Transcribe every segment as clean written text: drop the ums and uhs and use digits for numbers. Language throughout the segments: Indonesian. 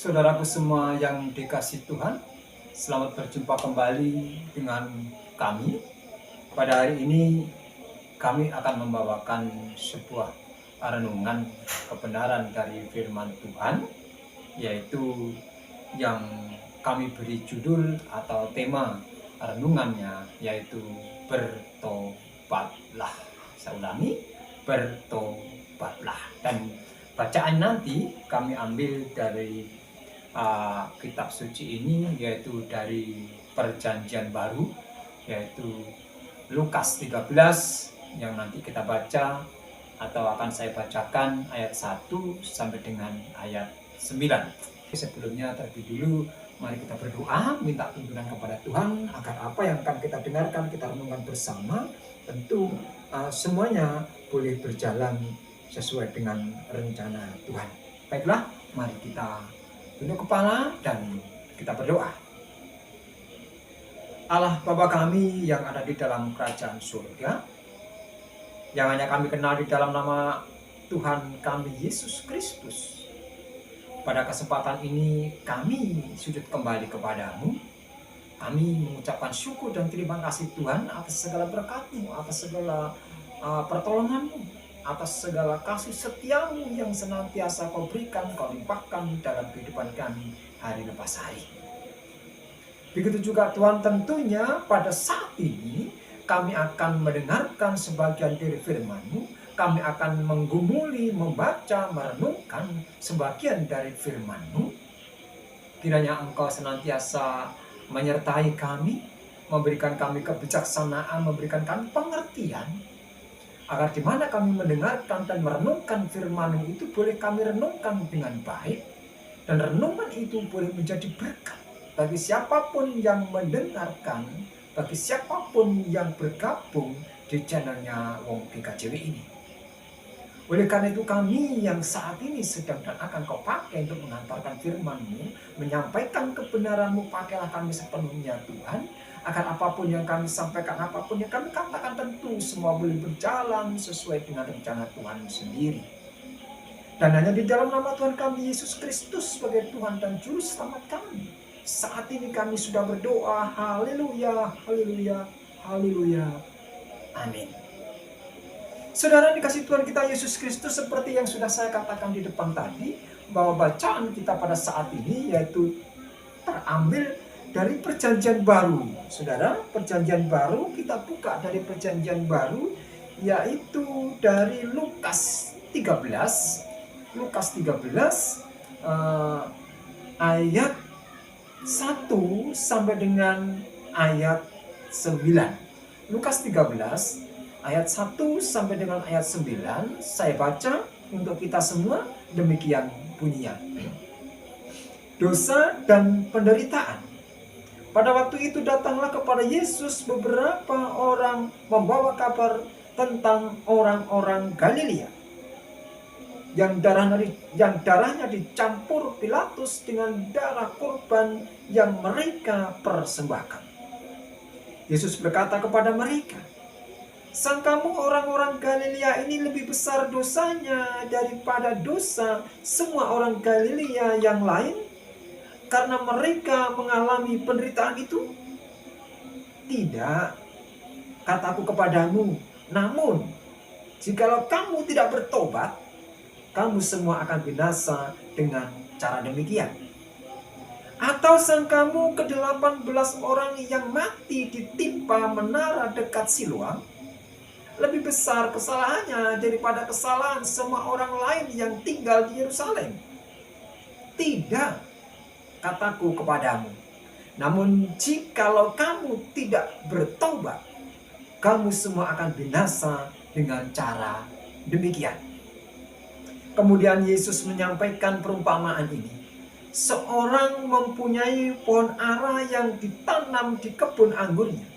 Saudaraku semua yang dikasih Tuhan, selamat berjumpa kembali dengan kami. Pada hari ini kami akan membawakan sebuah renungan kebenaran dari firman Tuhan, yaitu yang kami beri judul atau tema renungannya yaitu bertobatlah. Saya ulangi, bertobatlah. Dan bacaan nanti kami ambil dari kitab suci ini, yaitu dari Perjanjian Baru, yaitu Lukas 13 yang nanti kita baca atau akan saya bacakan ayat 1 sampai dengan ayat 9. Sebelumnya terlebih dulu mari kita berdoa, minta tuntunan kepada Tuhan agar apa yang akan kita dengarkan, kita renungkan bersama, tentu semuanya boleh berjalan sesuai dengan rencana Tuhan. Baiklah, mari kita tunduk kepala dan kita berdoa. Allah Bapa kami yang ada di dalam kerajaan surga, yang hanya kami kenal di dalam nama Tuhan kami Yesus Kristus. Pada kesempatan ini kami sujud kembali kepadamu. Kami mengucapkan syukur dan terima kasih Tuhan atas segala berkat-Mu, atas segala pertolongan-Mu, atas segala kasih setiamu yang senantiasa Kau berikan, Kau limpahkan dalam kehidupan kami hari lepas hari. Begitu juga Tuhan, tentunya pada saat ini kami akan mendengarkan sebagian dari firman-Mu. Kami akan menggumuli, membaca, merenungkan sebagian dari firman-Mu. Kiranya Engkau senantiasa menyertai kami, memberikan kami kebijaksanaan, memberikan kami pengertian, agar di mana kami mendengarkan dan merenungkan firman-Mu itu boleh kami renungkan dengan baik, dan renungan itu boleh menjadi berkat bagi siapapun yang mendengarkan, bagi siapapun yang bergabung di channelnya Wong GKJW ini. Oleh karena itu kami yang saat ini sedang dan akan Kau pakai untuk mengantarkan firman-Mu, menyampaikan kebenaran-Mu, pakailah kami sepenuhnya Tuhan, agar apapun yang kami sampaikan, apapun yang kami katakan, tentu semua boleh berjalan sesuai dengan rencana Tuhan sendiri. Dan hanya di dalam nama Tuhan kami Yesus Kristus sebagai Tuhan dan Juru Selamat kami, saat ini kami sudah berdoa. Haleluya, haleluya, haleluya. Amin. Saudara dikasih Tuhan kita Yesus Kristus, seperti yang sudah saya katakan di depan tadi, bahwa bacaan kita pada saat ini yaitu terambil dari Perjanjian Baru. Saudara, Perjanjian Baru, kita buka dari Perjanjian Baru, yaitu dari Lukas 13. Lukas 13 ayat 1 sampai dengan ayat 9. Lukas 13 ayat 1 sampai dengan ayat 9 saya baca untuk kita semua. Demikian bunyinya. Dosa dan penderitaan. Pada waktu itu datanglah kepada Yesus beberapa orang membawa kabar tentang orang-orang Galilea yang darahnya dicampur Pilatus dengan darah korban yang mereka persembahkan. Yesus berkata kepada mereka, "Sangkamu orang-orang Galilea ini lebih besar dosanya daripada dosa semua orang Galilea yang lain, karena mereka mengalami penderitaan itu? Tidak, kataku kepadamu, namun jikalau kamu tidak bertobat, kamu semua akan binasa dengan cara demikian. Atau sangkamu ke-18 orang yang mati ditimpa menara dekat Siloam lebih besar kesalahannya daripada kesalahan semua orang lain yang tinggal di Yerusalem? Tidak, kataku kepadamu, namun jikalau kamu tidak bertobat, kamu semua akan binasa dengan cara demikian." Kemudian Yesus menyampaikan perumpamaan ini. Seorang mempunyai pohon ara yang ditanam di kebun anggurnya,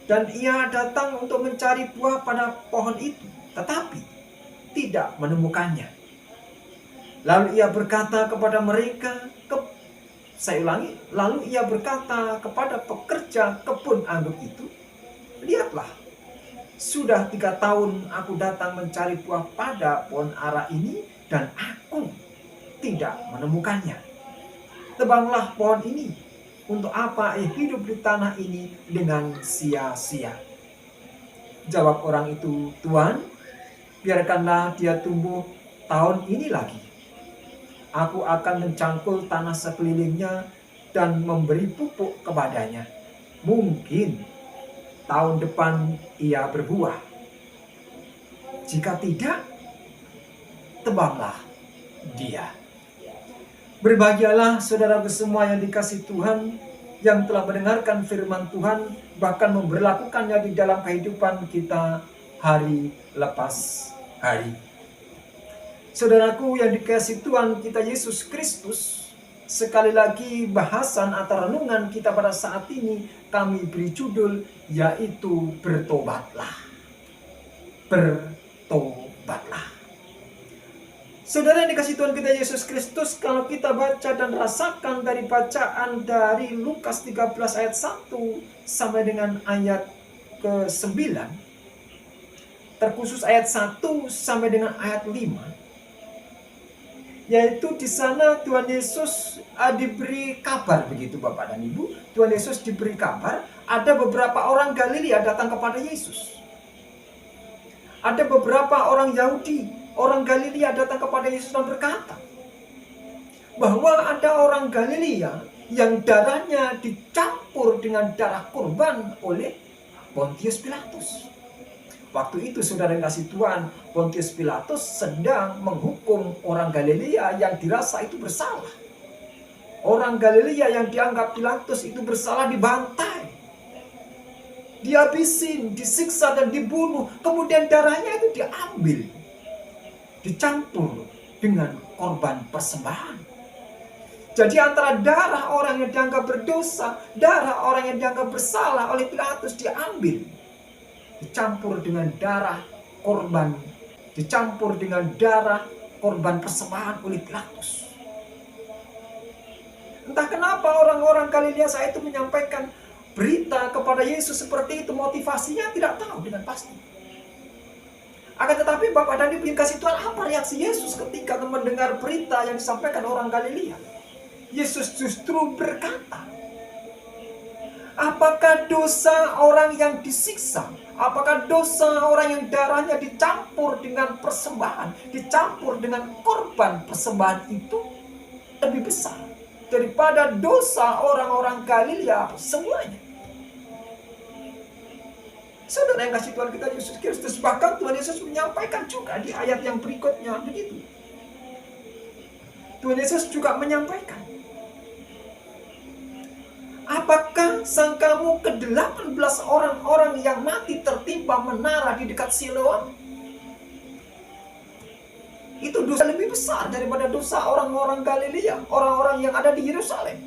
dan ia datang untuk mencari buah pada pohon itu, tetapi tidak menemukannya. Lalu ia berkata kepada mereka, lalu ia berkata kepada pekerja kebun anggur itu, "Lihatlah, sudah 3 tahun aku datang mencari buah pada pohon ara ini, dan aku tidak menemukannya. Tebanglah pohon ini. Untuk apa ia hidup di tanah ini dengan sia-sia? Jawab orang itu, Tuan, biarkanlah dia tumbuh tahun ini lagi. Aku akan mencangkul tanah sekelilingnya dan memberi pupuk kepadanya. Mungkin tahun depan ia berbuah. Jika tidak, tebanglah dia. Berbahagialah saudaraku semua yang dikasihi Tuhan, yang telah mendengarkan firman Tuhan, bahkan memberlakukannya di dalam kehidupan kita hari lepas hari. Saudaraku yang dikasihi Tuhan kita Yesus Kristus, sekali lagi bahasan atau renungan kita pada saat ini kami beri judul, yaitu bertobatlah. Bertobatlah. Saudara yang dikasihi Tuhan kita Yesus Kristus, kalau kita baca dan rasakan dari bacaan dari Lukas 13 ayat 1 sampai dengan ayat ke-9, terkhusus ayat 1 sampai dengan ayat 5, yaitu di sana Tuhan Yesus diberi kabar, begitu Bapak dan Ibu. Tuhan Yesus diberi kabar, ada beberapa orang Galilea datang kepada Yesus. Ada beberapa orang Yahudi, orang Galilea datang kepada Yesus dan berkata bahwa ada orang Galilea yang darahnya dicampur dengan darah kurban oleh Pontius Pilatus. Waktu itu saudara yang kasih Tuhan, Pontius Pilatus sedang menghukum orang Galilea yang dirasa itu bersalah. Orang Galilea yang dianggap Pilatus itu bersalah dibantai, dihabisin, disiksa dan dibunuh. Kemudian darahnya itu diambil, dicampur dengan korban persembahan. Jadi antara darah orang yang dianggap berdosa, darah orang yang dianggap bersalah oleh Pilatus diambil, dicampur dengan darah korban, dicampur dengan darah korban persembahan oleh Pilatus. Entah kenapa orang-orang Galilea saat itu menyampaikan berita kepada Yesus seperti itu, motivasinya tidak tahu dengan pasti. Akan tetapi Bapak dan Ibu yang kasih Tuhan, apa reaksi Yesus ketika mendengar berita yang disampaikan orang Galilea? Yesus justru berkata, apakah dosa orang yang disiksa, apakah dosa orang yang darahnya dicampur dengan persembahan, dicampur dengan korban persembahan itu lebih besar daripada dosa orang-orang Galilea semuanya? Saudara yang kasih Tuhan kita Yesus Kristus, bahkan Tuhan Yesus menyampaikan juga di ayat yang berikutnya begitu. Tuhan Yesus juga menyampaikan, apakah sangkamu ke-18 orang-orang yang mati tertimpa menara di dekat Siloam itu dosa lebih besar daripada dosa orang-orang Galilea, orang-orang yang ada di Yerusalem?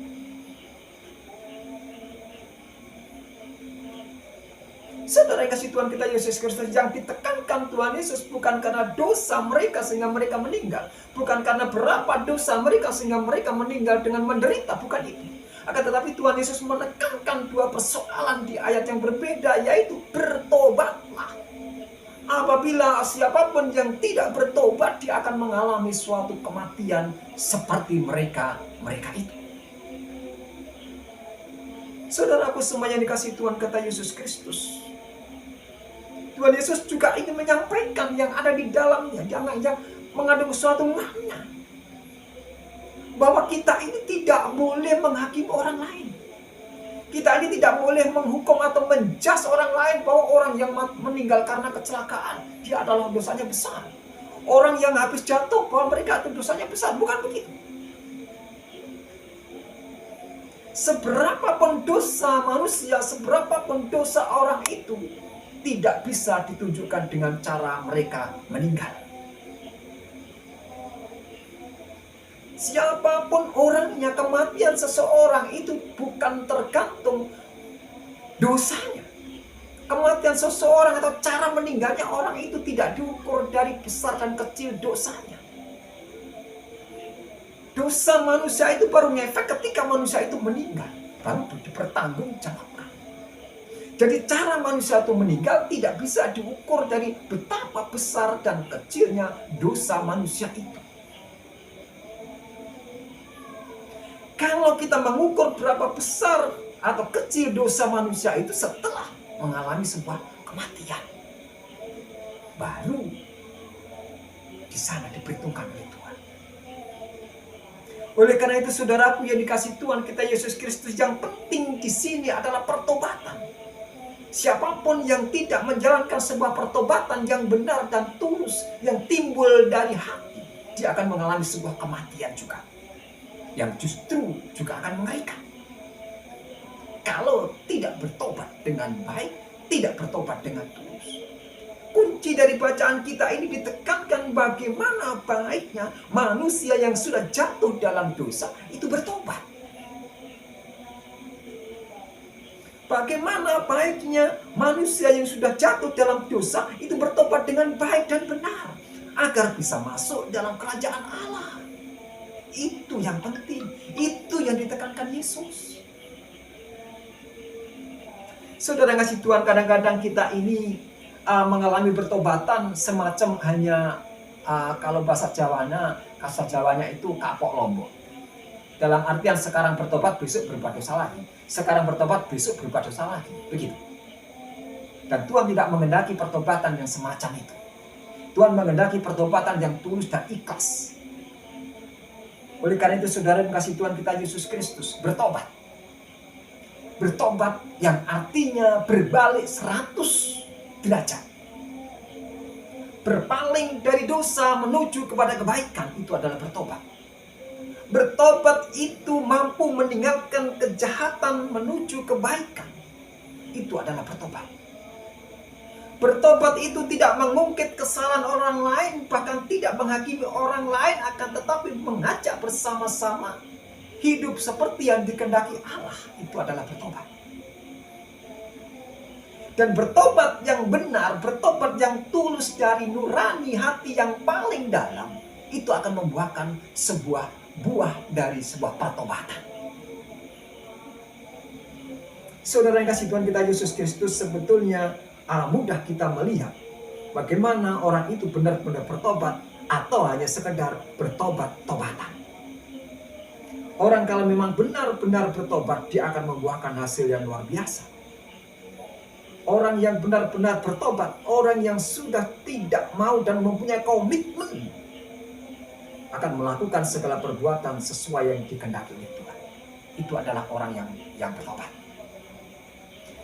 Saudara yang kasih Tuhan kita Yesus Kristus, yang ditekankan Tuhan Yesus bukan karena dosa mereka sehingga mereka meninggal, bukan karena berapa dosa mereka sehingga mereka meninggal dengan menderita, bukan itu. Akan tetapi Tuhan Yesus menekankan dua persoalan di ayat yang berbeda, yaitu bertobatlah. Apabila siapapun yang tidak bertobat, dia akan mengalami suatu kematian seperti mereka itu. Saudaraku semua yang dikasihi Tuhan kata Yesus Kristus, Tuhan Yesus juga ingin menyampaikan yang ada di dalamnya, yang mengandung suatu makna, bahwa kita ini tidak boleh menghakimi orang lain. Kita ini tidak boleh menghukum atau menjas orang lain bahwa orang yang meninggal karena kecelakaan, dia adalah dosanya besar. Orang yang habis jatuh bahwa mereka itu dosanya besar, bukan begitu. Seberapapun dosa manusia, seberapapun dosa orang itu, tidak bisa ditunjukkan dengan cara mereka meninggal. Siapapun orangnya, kematian seseorang itu bukan tergantung dosanya. Kematian seseorang atau cara meninggalnya orang itu tidak diukur dari besar dan kecil dosanya. Dosa manusia itu baru ngefek ketika manusia itu meninggal, baru dipertanggungjawabkan. Jadi cara manusia itu meninggal tidak bisa diukur dari betapa besar dan kecilnya dosa manusia itu. Kalau kita mengukur berapa besar atau kecil dosa manusia itu setelah mengalami sebuah kematian, baru di sana diperhitungkan oleh Tuhan. Oleh karena itu, saudaraku yang dikasihi Tuhan kita Yesus Kristus, yang penting di sini adalah pertobatan. Siapapun yang tidak menjalankan sebuah pertobatan yang benar dan tulus, yang timbul dari hati, dia akan mengalami sebuah kematian juga, yang justru juga akan mengerikan. Kalau tidak bertobat dengan baik, tidak bertobat dengan tulus. Kunci dari bacaan kita ini ditekankan bagaimana baiknya manusia yang sudah jatuh dalam dosa itu bertobat. Bagaimana baiknya manusia yang sudah jatuh dalam dosa itu bertobat dengan baik dan benar, agar bisa masuk dalam kerajaan Allah. Itu yang penting, itu yang ditekankan Yesus. Saudara kasih Tuhan, kadang-kadang kita ini mengalami pertobatan semacam hanya kalau bahasa Jawanya, kasar Jawanya itu kapok lombok. Dalam artian sekarang bertobat, besok berbuat dosa lagi. Sekarang bertobat, besok berbuat dosa lagi. Begitu. Dan Tuhan tidak menghendaki pertobatan yang semacam itu. Tuhan menghendaki pertobatan yang tulus dan ikhlas. Oleh karena itu, saudara kasih Tuhan kita Yesus Kristus, bertobat. Bertobat yang artinya berbalik 100 derajat. Berpaling dari dosa menuju kepada kebaikan, itu adalah bertobat. Bertobat itu mampu meninggalkan kejahatan menuju kebaikan, itu adalah bertobat. Bertobat itu tidak mengungkit kesalahan orang lain, bahkan tidak menghakimi orang lain, akan tetapi mengajak bersama-sama hidup seperti yang dikehendaki Allah. Itu adalah bertobat. Dan bertobat yang benar, bertobat yang tulus dari nurani hati yang paling dalam, itu akan membuahkan sebuah buah dari sebuah pertobatan. Saudara yang kasih Tuhan kita Yesus Kristus, sebetulnya mudah kita melihat bagaimana orang itu benar-benar bertobat atau hanya sekedar bertobat-tobatan. Orang kalau memang benar-benar bertobat, dia akan membuahkan hasil yang luar biasa. Orang yang benar-benar bertobat, orang yang sudah tidak mau dan mempunyai komitmen, akan melakukan segala perbuatan sesuai yang dikehendaki oleh Tuhan. Itu adalah orang yang bertobat.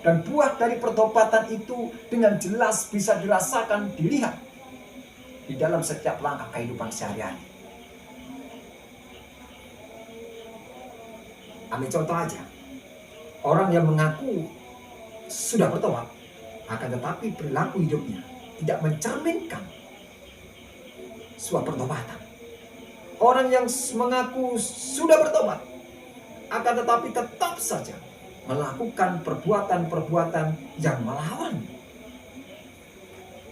Dan buah dari pertobatan itu dengan jelas bisa dirasakan, dilihat di dalam setiap langkah kehidupan sehari-hari. Ambil contoh aja. Orang yang mengaku sudah bertobat, akan tetapi perilaku hidupnya tidak mencerminkan sebuah pertobatan. Orang yang mengaku sudah bertobat, akan tetapi tetap saja melakukan perbuatan-perbuatan yang melawan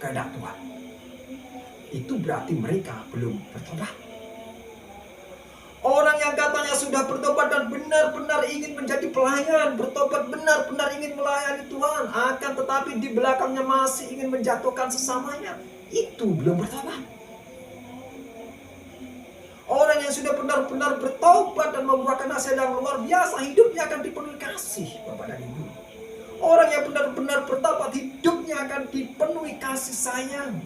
kehendak Tuhan, itu berarti mereka belum bertobat. Orang yang katanya sudah bertobat dan benar-benar ingin menjadi pelayan, bertobat benar-benar ingin melayani Tuhan, akan tetapi di belakangnya masih ingin menjatuhkan sesamanya, itu belum bertobat. Orang yang sudah benar-benar bertobat dan membuahkan hasil yang luar biasa, hidupnya akan dipenuhi kasih, Bapak dan Ibu. Orang yang benar-benar bertobat, hidupnya akan dipenuhi kasih sayang.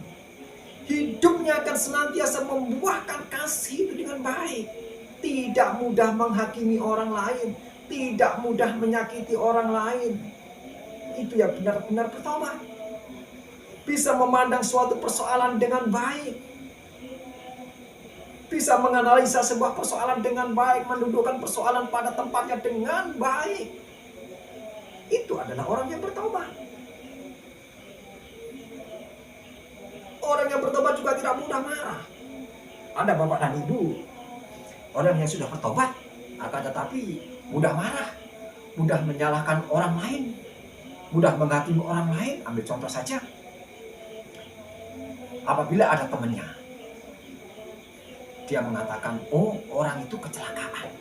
Hidupnya akan senantiasa membuahkan kasih itu dengan baik. Tidak mudah menghakimi orang lain, tidak mudah menyakiti orang lain. Itu yang benar-benar bertobat. Bisa memandang suatu persoalan dengan baik. Bisa menganalisa sebuah persoalan dengan baik, mendudukkan persoalan pada tempatnya dengan baik. Itu adalah orang yang bertobat. Orang yang bertobat juga tidak mudah marah. Ada Bapak dan Ibu, orang yang sudah bertobat, akan tetapi mudah marah, mudah menyalahkan orang lain, mudah menghakimi orang lain. Ambil contoh saja, apabila ada temannya, dia mengatakan, oh orang itu kecelakaan.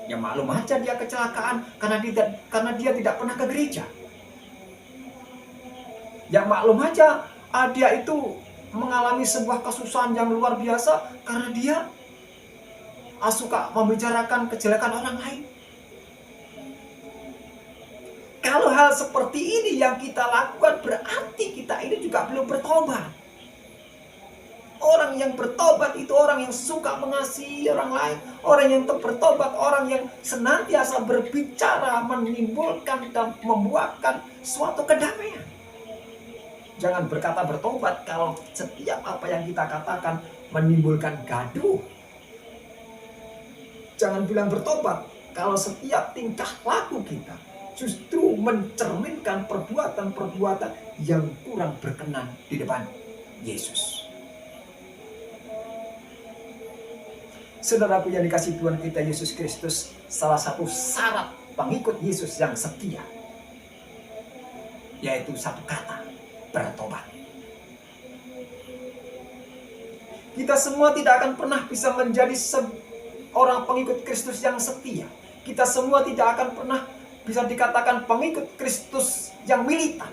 Ya maklum aja dia kecelakaan karena dia tidak pernah ke gereja. Ya maklum aja dia itu mengalami sebuah kesusahan yang luar biasa karena dia suka membicarakan kejelekan orang lain. Kalau hal seperti ini yang kita lakukan, berarti kita ini juga belum bertobat. Orang yang bertobat itu orang yang suka mengasihi orang lain. Orang yang bertobat, orang yang senantiasa berbicara, menimbulkan dan membuahkan suatu kedamaian. Jangan berkata bertobat kalau setiap apa yang kita katakan menimbulkan gaduh. Jangan bilang bertobat kalau setiap tingkah laku kita justru mencerminkan perbuatan-perbuatan yang kurang berkenan di depan Yesus. Saudaraku yang dikasihi Tuhan kita Yesus Kristus, salah satu syarat pengikut Yesus yang setia yaitu satu kata, bertobat. Kita semua tidak akan pernah bisa menjadi seorang pengikut Kristus yang setia. Kita semua tidak akan pernah bisa dikatakan pengikut Kristus yang militan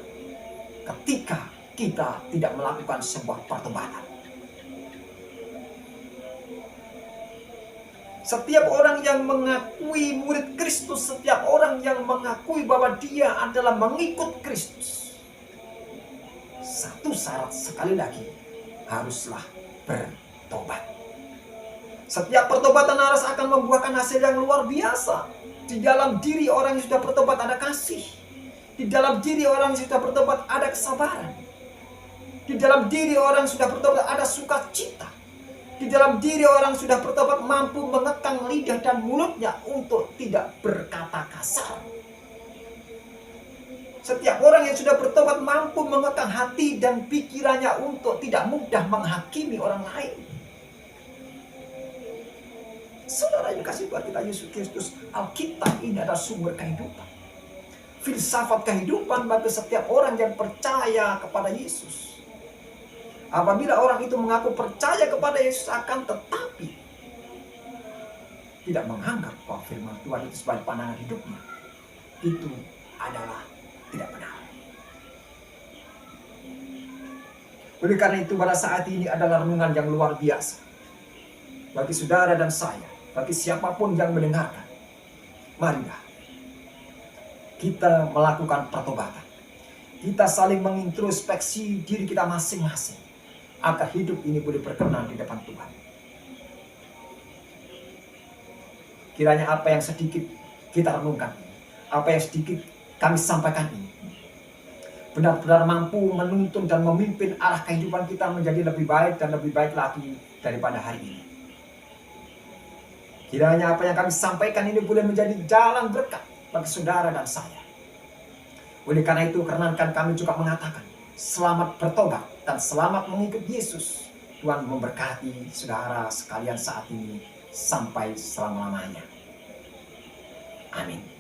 ketika kita tidak melakukan sebuah pertobatan. Setiap orang yang mengakui murid Kristus, setiap orang yang mengakui bahwa dia adalah mengikut Kristus, satu syarat sekali lagi, haruslah bertobat. Setiap pertobatan harus akan membuahkan hasil yang luar biasa. Di dalam diri orang yang sudah bertobat ada kasih. Di dalam diri orang yang sudah bertobat ada kesabaran. Di dalam diri orang yang sudah bertobat ada sukacita. Di dalam diri orang yang sudah bertobat mampu mengekang lidah dan mulutnya untuk tidak berkata kasar. Setiap orang yang sudah bertobat mampu mengekang hati dan pikirannya untuk tidak mudah menghakimi orang lain. Saudara yang dikasihi Tuhan kita Yesus Kristus, Alkitab ini adalah sumber kehidupan. Filsafat kehidupan bagi setiap orang yang percaya kepada Yesus. Apabila orang itu mengaku percaya kepada Yesus akan tetapi tidak menganggap bahwa firman Tuhan itu sebagai pandangan hidupnya, itu adalah tidak benar. Oleh karena itu pada saat ini adalah renungan yang luar biasa bagi saudara dan saya, bagi siapapun yang mendengarkan. Marilah kita melakukan pertobatan. Kita saling mengintrospeksi diri kita masing-masing agar hidup ini boleh berkenan di depan Tuhan. Kiranya apa yang sedikit kita renungkan, apa yang sedikit kami sampaikan ini, benar-benar mampu menuntun dan memimpin arah kehidupan kita menjadi lebih baik dan lebih baik lagi daripada hari ini. Kiranya apa yang kami sampaikan ini boleh menjadi jalan berkat bagi saudara dan saya. Oleh karena itu, kerenankan kami juga mengatakan, selamat bertobat dan selamat mengikut Yesus. Tuhan memberkati saudara sekalian saat ini sampai selama-lamanya. Amin.